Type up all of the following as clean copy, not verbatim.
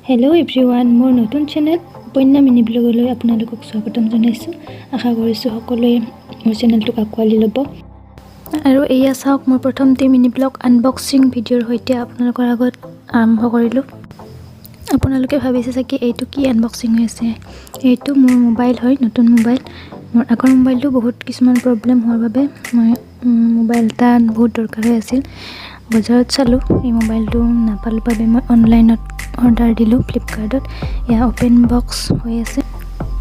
Hello everyone, মোৰ নতুন channel mynewchannel আপোনালোকক স্বাগতম জনাইছো। আশা কৰিছো সকলোৱে মোৰ চেনেলটোক আঁকোৱালি ল'ব। আৰু এয়া চাওক মোৰ প্ৰথম mynewchannel আনবক্সিং ভিডিঅ'ৰ সৈতে আপোনালোকৰ আগত আৰম্ভ কৰিলো। আপোনালোকে ভাবিছে চাগে এইটো কি আনবক্সিং হৈছে। এইটো মোৰ মোবাইল হয়, নতুন মোবাইল। মোৰ আগৰ মোবাইলটো বহুত কিছুমান প্ৰব্লেম হোৱাৰ বাবে মই মোবাইল এটা বহুত দৰকাৰ হৈ আছিল। বজাৰত চালো এই মোবাইলটো নাপালো বাবে মই অনলাইনত অৰ্ডাৰ দিলো ফ্লিপকাৰ্টত। ইয়া ওপেন বক্স হৈ আছে।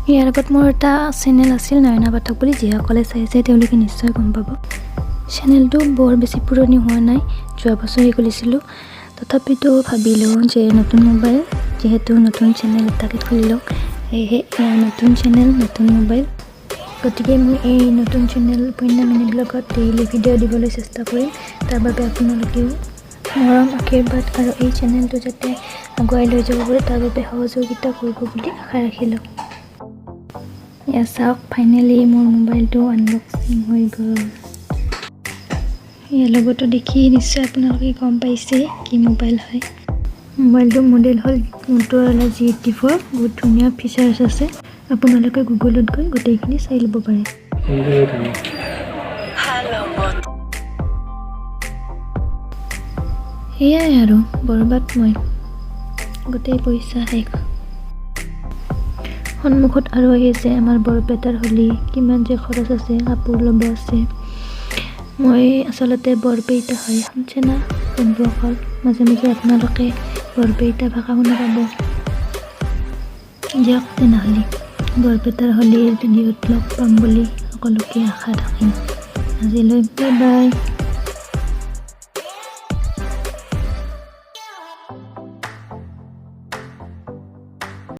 ইয়াৰ আগত মোৰ এটা চেনেল আছিল নয়না পাঠক বুলি, যিসকলে চাইছে তেওঁলোকে নিশ্চয় গম পাব। চেনেলটো বৰ বেছি পুৰণি হোৱা নাই, যোৱা বছৰে খুলিছিলোঁ। তথাপিতো ভাবিলোঁ যে নতুন মোবাইল যিহেতু নতুন চেনেল এটাকে খুলি লওক, সেয়েহে নতুন চেনেল নতুন মোবাইল, গতিকে মই এই নতুন চেনেল mynewchannelত ডেইলি ভিডিঅ' দিবলৈ চেষ্টা কৰিম। তাৰ বাবে আপোনালোকেও মৰম আশীৰ্বাদ আৰু এই চেনেলটো যাতে আগুৱাই লৈ যাব পাৰে তাৰ বাবে সহযোগিতা কৰিব বুলি আশা ৰাখিলোঁ। এয়া চাওক, ফাইনেলি মোৰ মোবাইলটো আনবক্সিং হৈ গ'ল। ইয়াৰ লগতো দেখি নিশ্চয় আপোনালোকে গম পাইছে কি মোবাইল হয়। মোবাইলটোৰ মডেল হ'ল Motorola G84। বহুত ধুনীয়া ফিচাৰ্ছ আছে। আপোনালোকে গুগলত গৈ গোটেইখিনি চাই ল'ব পাৰে। সেয়াই আৰু বৰবাদ মই, গোটেই পইচা শেষ। সন্মুখত আৰু আহিছে আমাৰ বৰপেটাৰ হোলী, কিমান যে খৰচ আছে, কাপোৰ ল'ব আছে। মই আচলতে বৰপেটা হয়, শুনছে না বন্ধুসকল? মাজে মাজে আপোনালোকে বৰপেটা ভাষা শুনা পাব। দিয়ক তেনেহ'লে বৰপেটাৰ হোলীৰ ভিডিঅ'ত লগ পাম বুলি সকলোকে আশা ৰাখিম। আজিলৈ বাই বাই।